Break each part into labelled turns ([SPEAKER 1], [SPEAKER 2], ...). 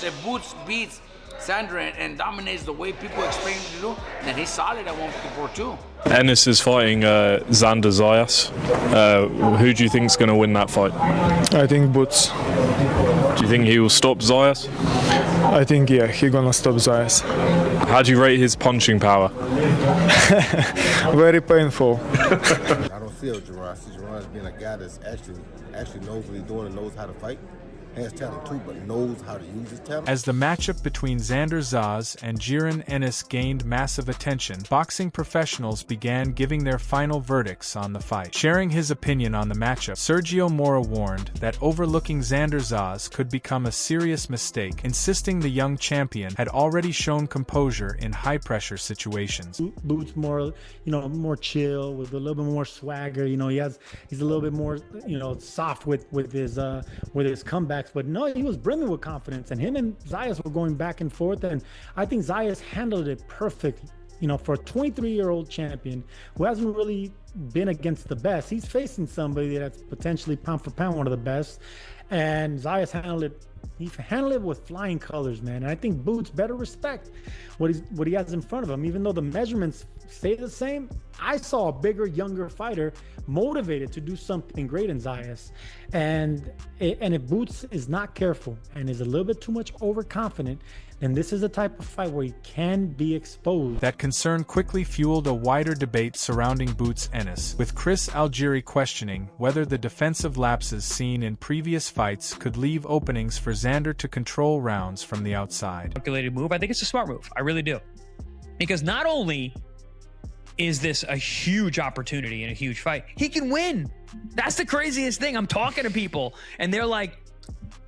[SPEAKER 1] if Boots beats Xander and dominates the way people expect him to do, then he's solid at 154 too.
[SPEAKER 2] Ennis is fighting Xander Zayas. Who do you think is going to win that fight?
[SPEAKER 3] I think Boots.
[SPEAKER 2] Do you think he will stop Zayas?
[SPEAKER 3] I think, yeah, he's gonna stop Zayas.
[SPEAKER 2] How do you rate his punching power?
[SPEAKER 3] Very painful.
[SPEAKER 4] I don't see Jaron. I see Jaron as being a guy that's actually knows what he's doing and knows how to fight. Has talent too, but knows how to use his talent.
[SPEAKER 5] As the matchup between Xander Zayas and Jaron Ennis gained massive attention, boxing professionals began giving their final verdicts on the fight. Sharing his opinion on the matchup, Sergio Mora warned that overlooking Xander Zayas could become a serious mistake, insisting the young champion had already shown composure in high-pressure situations.
[SPEAKER 6] Boots more, more chill, with a little bit more swagger. He's a little bit more, soft with his comebacks. But no, he was brimming with confidence, and him and Zayas were going back and forth, and I think Zayas handled it perfectly. For a 23-year-old champion who hasn't really been against the best, he's facing somebody that's potentially pound for pound one of the best, and Zayas handled it. He handled it with flying colors, man. And I think Boots better respect what he has in front of him. Even though the measurements stay the same, I saw a bigger, younger fighter motivated to do something great in Zayas. And if Boots is not careful and is a little bit too much overconfident, then this is a type of fight where he can be exposed.
[SPEAKER 5] That concern quickly fueled a wider debate surrounding Boots Ennis, with Chris Algieri questioning whether the defensive lapses seen in previous fights could leave openings for Xander to control rounds from the outside.
[SPEAKER 7] Calculated move. I think it's a smart move. I really do. Because not only is this a huge opportunity in a huge fight, he can win. That's the craziest thing. I'm talking to people and they're like,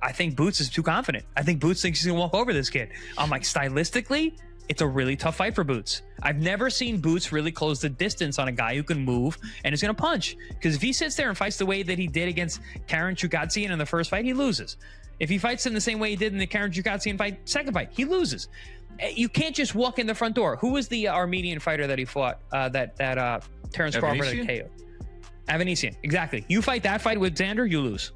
[SPEAKER 7] I think Boots is too confident. I think Boots thinks he's gonna walk over this kid. I'm like, stylistically, it's a really tough fight for Boots. I've never seen Boots really close the distance on a guy who can move and is gonna punch. Because if he sits there and fights the way that he did against Karen Chukatsian in the first fight, he loses. If he fights in the same way he did in the Karen Chukatsian fight, second fight, he loses. You can't just walk in the front door. Who was the Armenian fighter that he fought? That Terrence Crawford had KO? Avanesian, exactly. You fight that fight with Xander, you lose.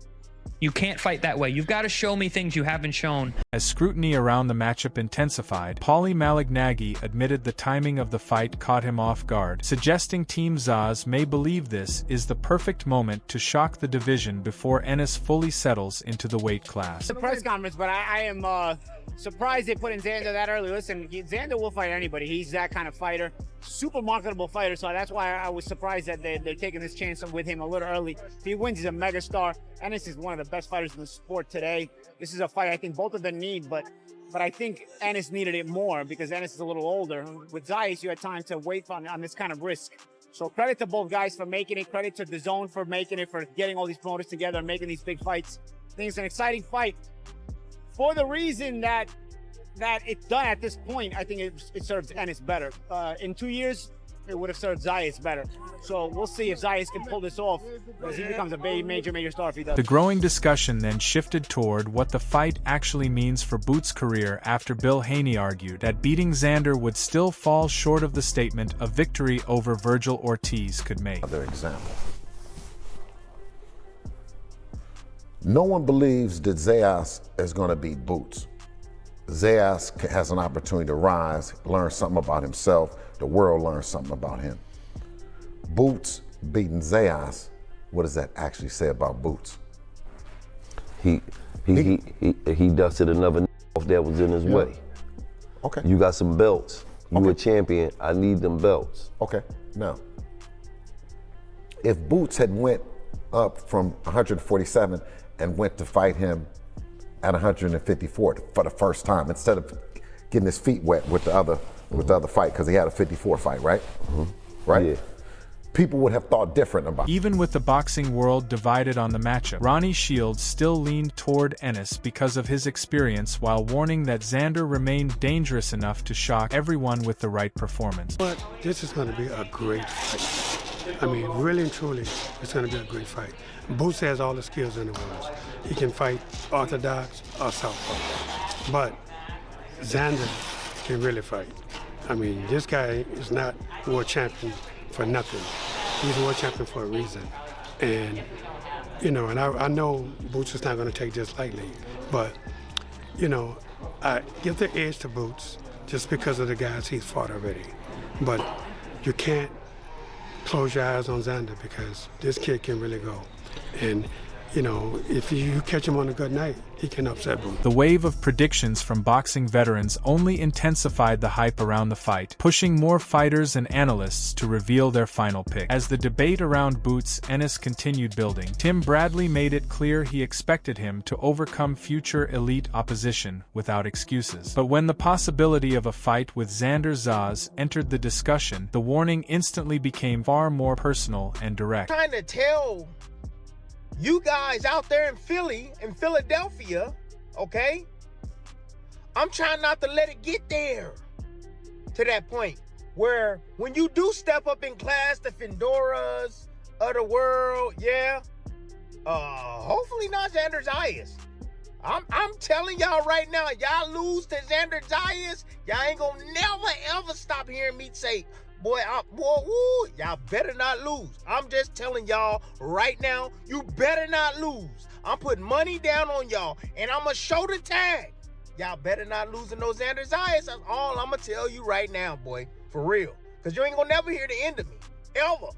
[SPEAKER 7] You can't fight that way. You've got to show me things you haven't shown.
[SPEAKER 5] As scrutiny around the matchup intensified, Paulie Malignaggi admitted the timing of the fight caught him off guard, suggesting Team Zayas may believe this is the perfect moment to shock the division before Ennis fully settles into the weight class.
[SPEAKER 8] The press conference, but I am surprised they put in Xander that early. Listen, Xander will fight anybody. He's that kind of fighter. Super marketable fighter, so that's why I was surprised that they're taking this chance with him a little early. If he wins, he's a megastar. Ennis is one of the best fighters in the sport today. This is a fight I think both of them need, but I think Ennis needed it more because Ennis is a little older. With Zayas, you had time to wait on this kind of risk. So credit to both guys for making it. Credit to DAZN for making it, for getting all these promoters together and making these big fights. I think it's an exciting fight for the reason that it's done at this point. I think it serves Ennis better. In 2 years, it would have served Zayas better. So we'll see if Zayas can pull this off, because he becomes a major star if he does.
[SPEAKER 5] The growing discussion then shifted toward what the fight actually means for Boots' career after Bill Haney argued that beating Xander would still fall short of the statement a victory over Virgil Ortiz could make.
[SPEAKER 9] Another example. No one believes that Zayas is going to beat Boots. Zayas has an opportunity to rise, learn something about himself, the world learns something about him. Boots beating Zayas, what does that actually say about Boots?
[SPEAKER 10] He dusted another off that was in his way.
[SPEAKER 9] Okay.
[SPEAKER 10] You got some belts. You a champion. I need them belts.
[SPEAKER 9] Okay. Now, if Boots had went up from 147 and went to fight him at 154 for the first time, instead of getting his feet wet with the other fight, because he had a 54 fight, right? Right?
[SPEAKER 10] Yeah.
[SPEAKER 9] People would have thought different about it.
[SPEAKER 5] Even with the boxing world divided on the matchup, Ronnie Shields still leaned toward Ennis because of his experience, while warning that Xander remained dangerous enough to shock everyone with the right performance.
[SPEAKER 11] But this is going to be a great fight. I mean, really and truly, it's going to be a great fight. Boots has all the skills in the world. He can fight orthodox or southpaw. But Xander can really fight. I mean, this guy is not world champion for nothing. He's a world champion for a reason. And, you know, and I know Boots is not going to take this lightly. But, you know, give the edge to Boots just because of the guys he's fought already. But you can't close your eyes on Xander because this kid can really go. And, you know, if you catch him on a good night, he can upset Boots.
[SPEAKER 5] The wave of predictions from boxing veterans only intensified the hype around the fight, pushing more fighters and analysts to reveal their final pick. As the debate around Boots Ennis continued building, Tim Bradley made it clear he expected him to overcome future elite opposition without excuses. But when the possibility of a fight with Xander Zayas entered the discussion, the warning instantly became far more personal and direct.
[SPEAKER 12] Trying to tell you guys out there in Philly, in Philadelphia, okay? I'm trying not to let it get there to that point where when you do step up in class, the Fendoras of the world, yeah, hopefully not Xander Zayas. I'm telling y'all right now, y'all lose to Xander Zayas, y'all ain't gonna never ever stop hearing me say, boy, y'all better not lose. I'm just telling y'all right now, you better not lose. I'm putting money down on y'all, and I'm going to show the tag. Y'all better not lose to no Xander Zayas. That's all I'm going to tell you right now, boy. For real. Because you ain't going to never hear the end of me. Ever.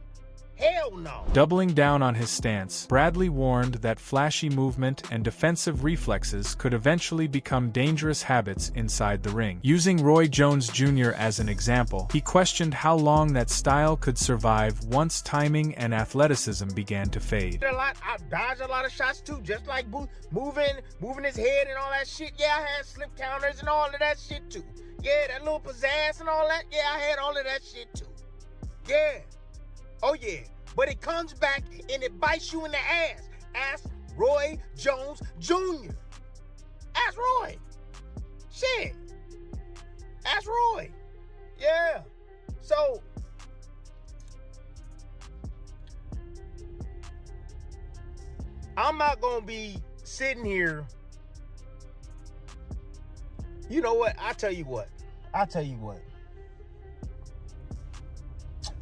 [SPEAKER 12] Hell no.
[SPEAKER 5] Doubling down on his stance, Bradley warned that flashy movement and defensive reflexes could eventually become dangerous habits inside the ring. Using Roy Jones Jr. as an example, he questioned how long that style could survive once timing and athleticism began to fade.
[SPEAKER 12] I dodged a lot of shots too, just like moving his head and all that shit. Yeah, I had slip counters and all of that shit too. Yeah, that little pizzazz and all that. Yeah, I had all of that shit too. Yeah. Oh yeah, but it comes back and it bites you in the ass. Ask Roy Jones Jr. Ask Roy. Shit. Ask Roy. Yeah. So, I'm not going to be sitting here. You know what? I'll tell you what.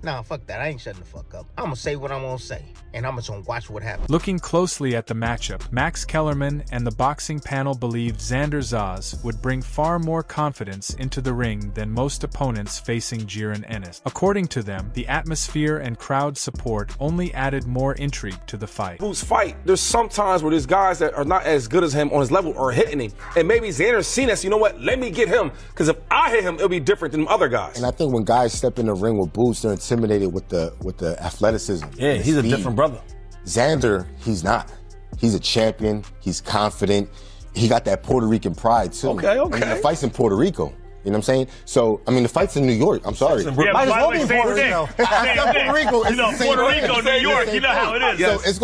[SPEAKER 12] Nah, fuck that. I ain't shutting the fuck up. I'm gonna say what I'm gonna say, and I'm just gonna watch what happens.
[SPEAKER 5] Looking closely at the matchup, Max Kellerman and the boxing panel believed Xander Zayas would bring far more confidence into the ring than most opponents facing Jaron Ennis. According to them, the atmosphere and crowd support only added more intrigue to the fight.
[SPEAKER 13] Boots fight, there's some times where there's guys that are not as good as him on his level are hitting him, and maybe Xander's seen us, you know what, let me get him, because if I hit him, it'll be different than other guys.
[SPEAKER 4] And I think when guys step in the ring with Boots, they're intimidated with the athleticism.
[SPEAKER 13] Yeah, he's
[SPEAKER 4] speed.
[SPEAKER 13] A different brother.
[SPEAKER 4] Xander, he's not. He's a champion. He's confident. He got that Puerto Rican pride too.
[SPEAKER 13] Okay.
[SPEAKER 4] I mean, the fight's in Puerto Rico. You know what I'm saying? So, I mean, the fight's in New York. I'm sorry.
[SPEAKER 14] Might as well be in Puerto Rico.
[SPEAKER 4] Puerto Rico.
[SPEAKER 14] You know, Puerto Rico, New York. You know how it is.
[SPEAKER 4] So it's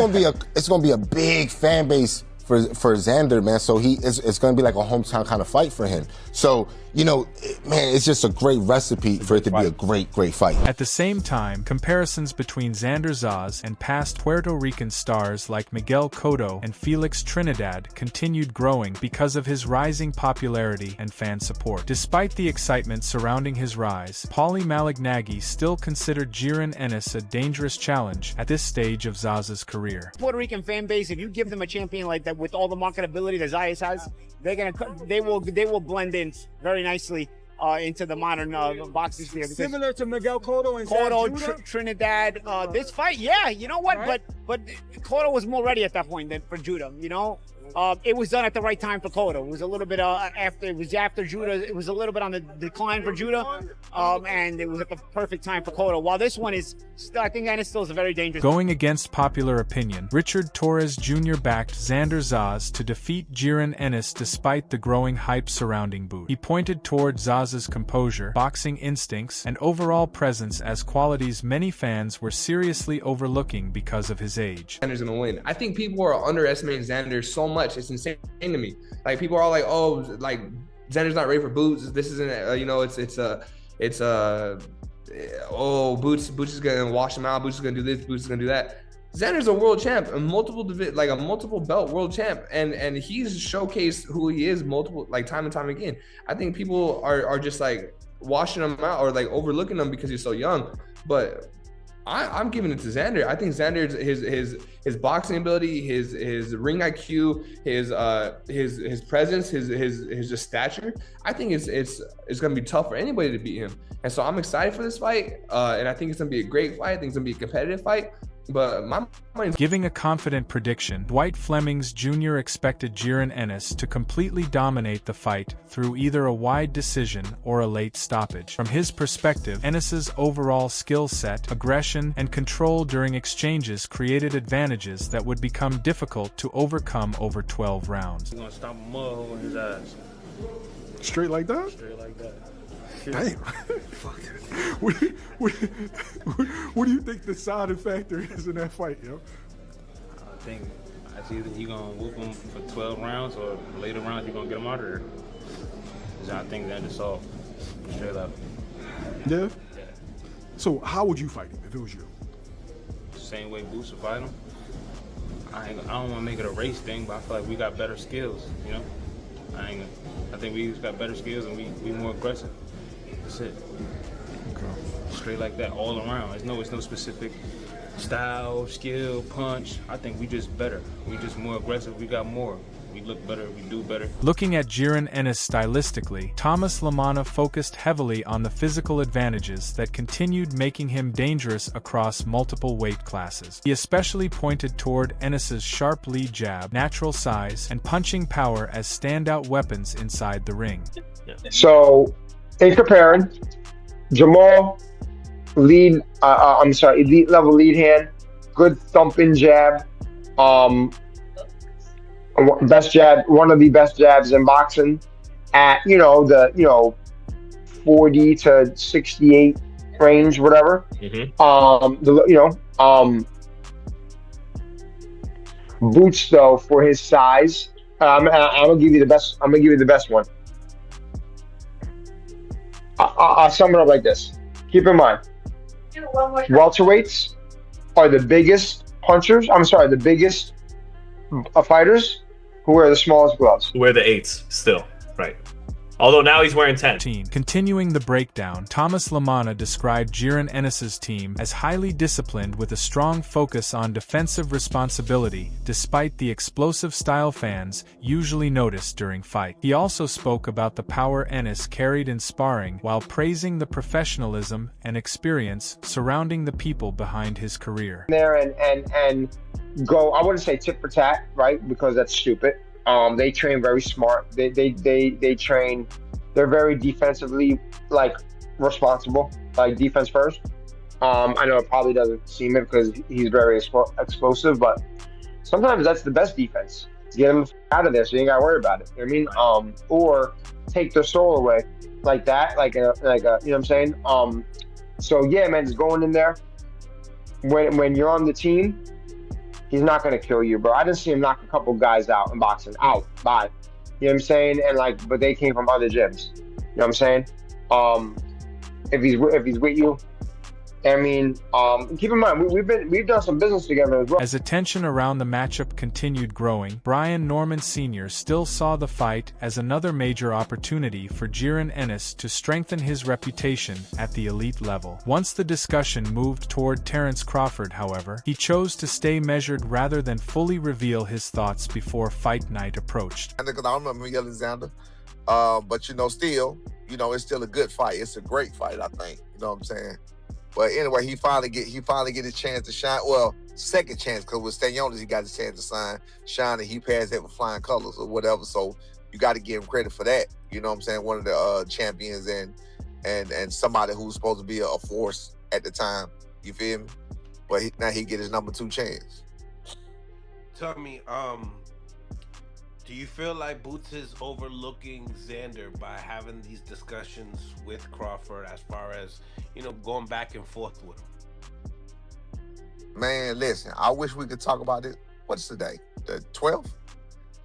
[SPEAKER 4] gonna be a big fan base for Xander, man. So it's gonna be like a hometown kind of fight for him. So, you know, man, it's just a great recipe for it to be a great fight.
[SPEAKER 5] At the same time, comparisons between Xander Zayas and past Puerto Rican stars like Miguel Cotto and Felix Trinidad continued growing because of his rising popularity and fan support. Despite the excitement surrounding his rise, Paulie Malignaggi still considered Jaron Ennis a dangerous challenge at this stage of Zayas' career.
[SPEAKER 8] Puerto Rican fan base, if you give them a champion like that with all the marketability that Zayas has, they will blend in very nicely into the modern boxing sphere.
[SPEAKER 15] Similar to Miguel Cotto and
[SPEAKER 8] Trinidad. This fight, yeah, you know what? Right. But Cotto was more ready at that point than for Judah. You know, it was done at the right time for Cotto. It was a little bit after Judah. It was a little bit on the decline for Judah, and it was at the perfect time for Cotto. While this one is, I think Ennis still is a very dangerous.
[SPEAKER 5] Going against popular opinion, Richard Torres Jr. backed Xander Zayas to defeat Jaron Ennis despite the growing hype surrounding Boots. He pointed toward Zayas' composure, boxing instincts, and overall presence as qualities many fans were seriously overlooking because of his age.
[SPEAKER 16] Xander's gonna win. I think people are underestimating Xander so much. It's insane to me. Like, people are like, oh, like, Xander's not ready for Boots. This isn't, you know, oh, Boots is gonna wash him out. Boots is gonna do this. Boots is gonna do that. Xander's a world champ, a multiple belt world champ, and he's showcased who he is time and time again. I think people are just like washing him out or like overlooking him because he's so young. But I'm giving it to Xander. I think Xander's his boxing ability, his ring IQ, his presence, his just stature. I think it's gonna be tough for anybody to beat him. And so I'm excited for this fight, and I think it's gonna be a great fight. I think it's gonna be a competitive fight. But my mind's
[SPEAKER 5] giving a confident prediction, Dwight Flemings Jr. expected Jaron Ennis to completely dominate the fight through either a wide decision or a late stoppage. From his perspective, Ennis's overall skill set, aggression, and control during exchanges created advantages that would become difficult to overcome over 12 rounds.
[SPEAKER 14] He's gonna stomp a mud hole in his ass.
[SPEAKER 15] Straight like that?
[SPEAKER 14] Straight like that.
[SPEAKER 15] Damn. What do you think the deciding factor is in that fight, yo?
[SPEAKER 14] I think it's either he gonna whoop him for 12 rounds or later rounds he gonna get him out of there. I think that is all. Straight up.
[SPEAKER 15] Yeah? So how would you fight him if it was you?
[SPEAKER 14] Same way Boots would fight him. I don't want to make it a race thing, but I feel like we got better skills, you know? I think we got better skills and we more aggressive. That's it.
[SPEAKER 15] Okay.
[SPEAKER 14] Straight like that all around. It's no specific style, skill, punch. I think we just better. We just more aggressive. We got more. We look better. We do better.
[SPEAKER 5] Looking at Jaron Ennis stylistically, Thomas Lamana focused heavily on the physical advantages that continued making him dangerous across multiple weight classes. He especially pointed toward Ennis's sharp lead jab, natural size, and punching power as standout weapons inside the ring.
[SPEAKER 12] So, in comparing, Jamal, elite level lead hand, good thumping jab, best jab, one of the best jabs in boxing at, the 40 to 68 range, whatever. Boots, though, for his size, I'm gonna give you the best. I'm gonna give you the best one. I'll sum it up like this. Keep in mind, welterweights are the biggest punchers. The biggest fighters who wear the smallest gloves.
[SPEAKER 17] Wear the 8s still, right? Although now he's wearing 10.
[SPEAKER 5] Continuing the breakdown, Thomas Lamana described Jaron Ennis's team as highly disciplined with a strong focus on defensive responsibility, despite the explosive style fans usually notice during fight. He also spoke about the power Ennis carried in sparring while praising the professionalism and experience surrounding the people behind his career.
[SPEAKER 12] There and go, I wouldn't say tit for tat, right? Because that's stupid. They train very smart. They train. They're very defensively responsible, like defense first. I know it probably doesn't seem it because he's very explosive, but sometimes that's the best defense. Get him out of there, so you ain't gotta worry about it. You know what I mean? Or take their soul away, like that, you know what I'm saying? So yeah, man, just going in there. When you're on the team, he's not going to kill you, bro. I didn't see him knock a couple guys out in boxing. Bye. You know what I'm saying? And but they came from other gyms. You know what I'm saying? If he's with you, keep in mind we've done some business together as well.
[SPEAKER 5] As attention around the matchup continued growing, Brian Norman Sr. still saw the fight as another major opportunity for Jaron Ennis to strengthen his reputation at the elite level. Once the discussion moved toward Terrence Crawford, however, he chose to stay measured rather than fully reveal his thoughts before fight night approached.
[SPEAKER 18] Because I remember yelling Xander, but still, it's still a good fight. It's a great fight, I think. You know what I'm saying? But anyway, he finally get his chance to shine. Well, second chance, because with Stanionis, he got his chance to shine, and he passed that with flying colors or whatever. So you got to give him credit for that. You know what I'm saying? One of the champions and somebody who's supposed to be a force at the time. You feel me? But now he get his number 2 chance.
[SPEAKER 19] Tell me, do you feel like Boots is overlooking Xander by having these discussions with Crawford as far as, going back and forth with him?
[SPEAKER 18] Man, listen, I wish we could talk about it. What's today? The 12th?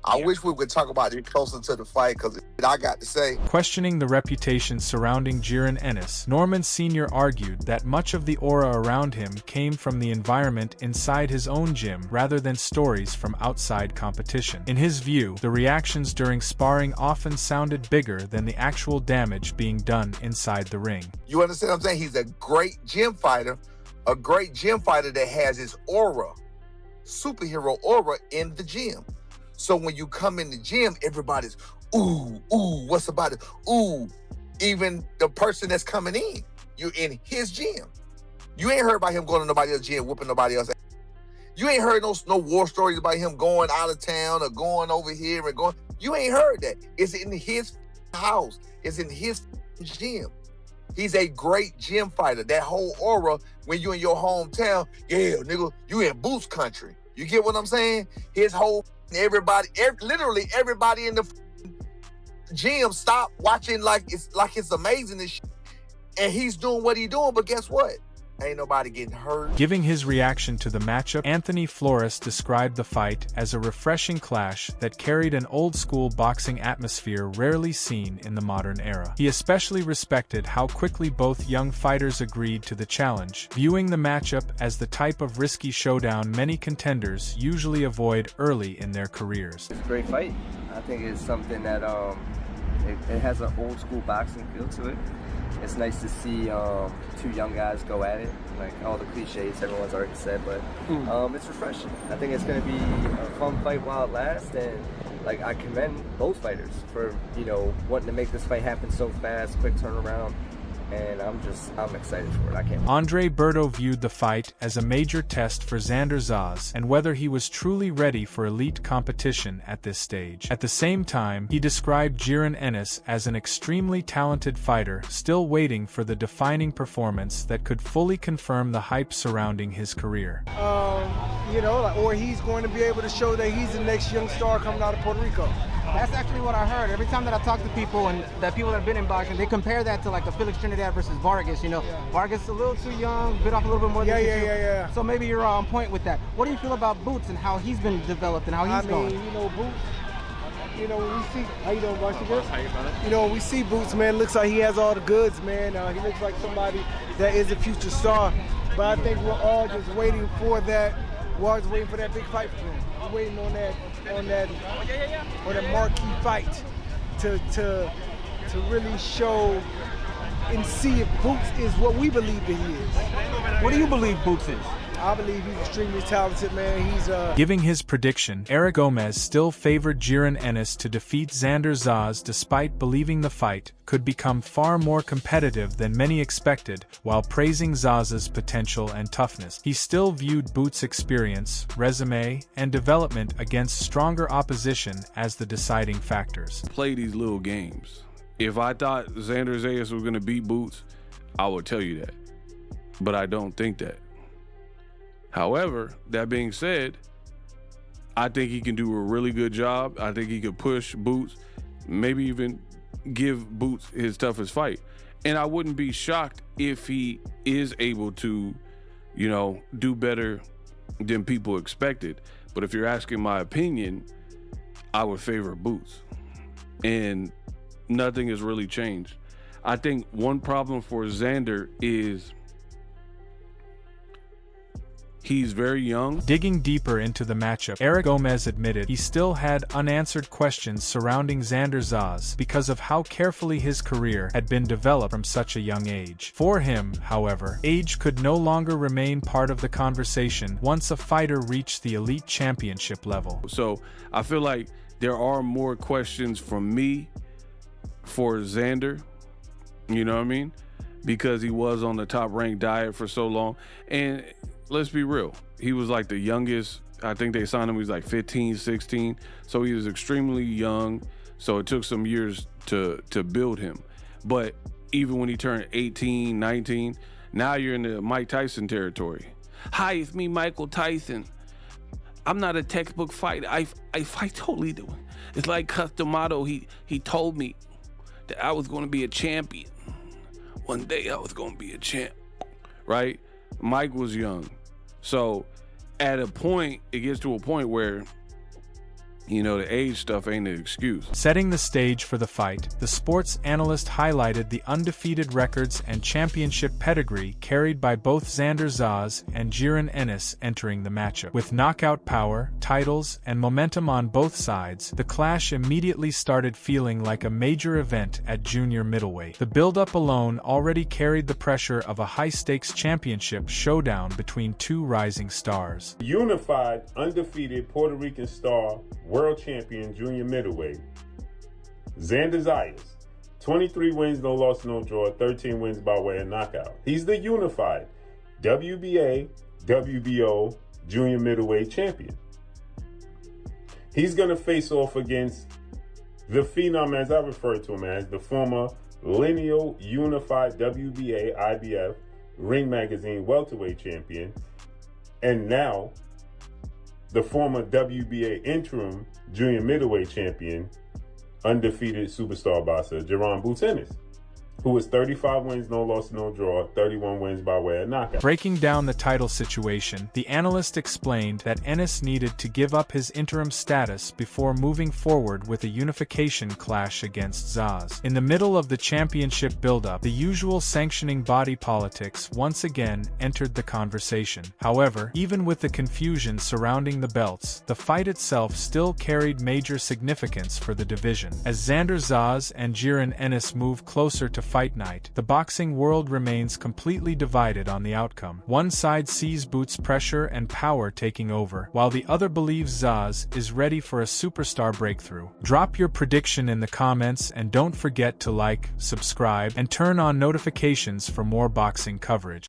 [SPEAKER 18] I wish we could talk about it closer to the fight because I got to say.
[SPEAKER 5] Questioning the reputation surrounding Jaron Ennis, Norman Sr. argued that much of the aura around him came from the environment inside his own gym rather than stories from outside competition. In his view, the reactions during sparring often sounded bigger than the actual damage being done inside the ring.
[SPEAKER 18] You understand what I'm saying? He's a great gym fighter, a great gym fighter that has his aura, superhero aura in the gym. So when you come in the gym, everybody's, ooh, what's about it? Ooh, even the person that's coming in, you're in his gym. You ain't heard about him going to nobody else's gym, whooping nobody else. You ain't heard no war stories about him going out of town or going over here and going. You ain't heard that. It's in his house. It's in his gym. He's a great gym fighter. That whole aura, when you in your hometown, yeah, nigga, you in Boots country. You get what I'm saying? His whole, literally everybody in the gym stop watching like it's amazing and shit. And he's doing what he's doing, but guess what? Ain't nobody getting hurt.
[SPEAKER 5] Giving his reaction to the matchup, Anthony Flores described the fight as a refreshing clash that carried an old-school boxing atmosphere rarely seen in the modern era. He especially respected how quickly both young fighters agreed to the challenge, viewing the matchup as the type of risky showdown many contenders usually avoid early in their careers.
[SPEAKER 20] It's a great fight. I think it's something that it has an old-school boxing feel to it. It's nice to see two young guys go at it, like all the cliches everyone's already said, but it's refreshing. I think it's going to be a fun fight while it lasts, and like I commend both fighters for, you know, wanting to make this fight happen so fast, quick turnaround, and I'm excited for it. I can't wait.
[SPEAKER 5] Andre Berto viewed the fight as a major test for Xander Zayas and whether he was truly ready for elite competition at this stage. At the same time, he described Jaron Ennis as an extremely talented fighter, still waiting for the defining performance that could fully confirm the hype surrounding his career.
[SPEAKER 12] You know, or he's going to be able to show that he's the next young star coming out of Puerto Rico.
[SPEAKER 21] That's actually what I heard. Every time that I talk to people and that people that have been in boxing, they compare that to like a Felix Trinidad versus Vargas. You know, Vargas is a little too young, bit off a little bit more than
[SPEAKER 12] Yeah.
[SPEAKER 21] So maybe you're on point with that. What do you feel about Boots and how he's been developed and how he's going?
[SPEAKER 12] You know, Boots, you know, when we see, how you doing, Marcy? You know, when we see Boots, man, looks like he has all the goods, man. He looks like somebody that is a future star. But I think we're all just waiting for that. We're always waiting for that big fight for him. We're waiting on that marquee fight to really show and see if Boots is what we believe that he is.
[SPEAKER 21] What do you believe Boots is?
[SPEAKER 12] I believe he's extremely talented, man. He's
[SPEAKER 5] Giving his prediction, Eric Gomez still favored Jaron Ennis to defeat Xander Zayas despite believing the fight could become far more competitive than many expected, while praising Zayas' potential and toughness. He still viewed Boots' experience, resume, and development against stronger opposition as the deciding factors.
[SPEAKER 22] Play these little games. If I thought Xander Zayas was going to beat Boots, I would tell you that. But I don't think that. However, that being said, I think he can do a really good job. I think he could push Boots, maybe even give Boots his toughest fight. And I wouldn't be shocked if he is able to, you know, do better than people expected. But if you're asking my opinion, I would favor Boots. And nothing has really changed. I think one problem for Xander is he's very young.
[SPEAKER 5] Digging deeper into the matchup, Eric Gomez admitted he still had unanswered questions surrounding Xander Zayas because of how carefully his career had been developed from such a young age. For him, however, age could no longer remain part of the conversation once a fighter reached the elite championship level.
[SPEAKER 22] So I feel like there are more questions from me for Xander, you know what I mean? Because he was on the top ranked diet for so long. And let's be real, he was like the youngest. I think they signed him, he was like 15, 16. So he was extremely young. So it took some years to build him. But even when he turned 18, 19, now you're in the Mike Tyson territory. Hi, it's me, Michael Tyson. I'm not a textbook fighter. I fight totally different. It's like Customato. He told me that I was going to be a champion. One day I was going to be a champ, right? Mike was young. So at a point, it gets to a point where You know, the age stuff ain't an excuse.
[SPEAKER 5] Setting the stage for the fight, the sports analyst highlighted the undefeated records and championship pedigree carried by both Xander Zayas and Jaron Ennis entering the matchup. With knockout power, titles, and momentum on both sides, the clash immediately started feeling like a major event at junior middleweight. The buildup alone already carried the pressure of a high-stakes championship showdown between two rising stars.
[SPEAKER 1] Unified, undefeated Puerto Rican star, world champion junior middleweight, Xander Zayas, 23 wins, no loss, no draw, 13 wins by way of knockout. He's the unified WBA, WBO junior middleweight champion. He's going to face off against the phenom, as I refer to him as, the former lineal unified WBA, IBF, Ring Magazine welterweight champion, and now the former WBA interim junior middleweight champion, undefeated superstar boxer, Jaron Boots Ennis, who is 35 wins, no loss, no draw, 31 wins by way of knockout.
[SPEAKER 5] Breaking down the title situation, the analyst explained that Ennis needed to give up his interim status before moving forward with a unification clash against Zayas. In the middle of the championship buildup, the usual sanctioning body politics once again entered the conversation. However, even with the confusion surrounding the belts, the fight itself still carried major significance for the division. As Xander Zayas and Jaron Ennis move closer to fight night, the boxing world remains completely divided on the outcome. One side sees Boots' pressure and power taking over, while the other believes Zayas is ready for a superstar breakthrough. Drop your prediction in the comments and don't forget to like, subscribe, and turn on notifications for more boxing coverage.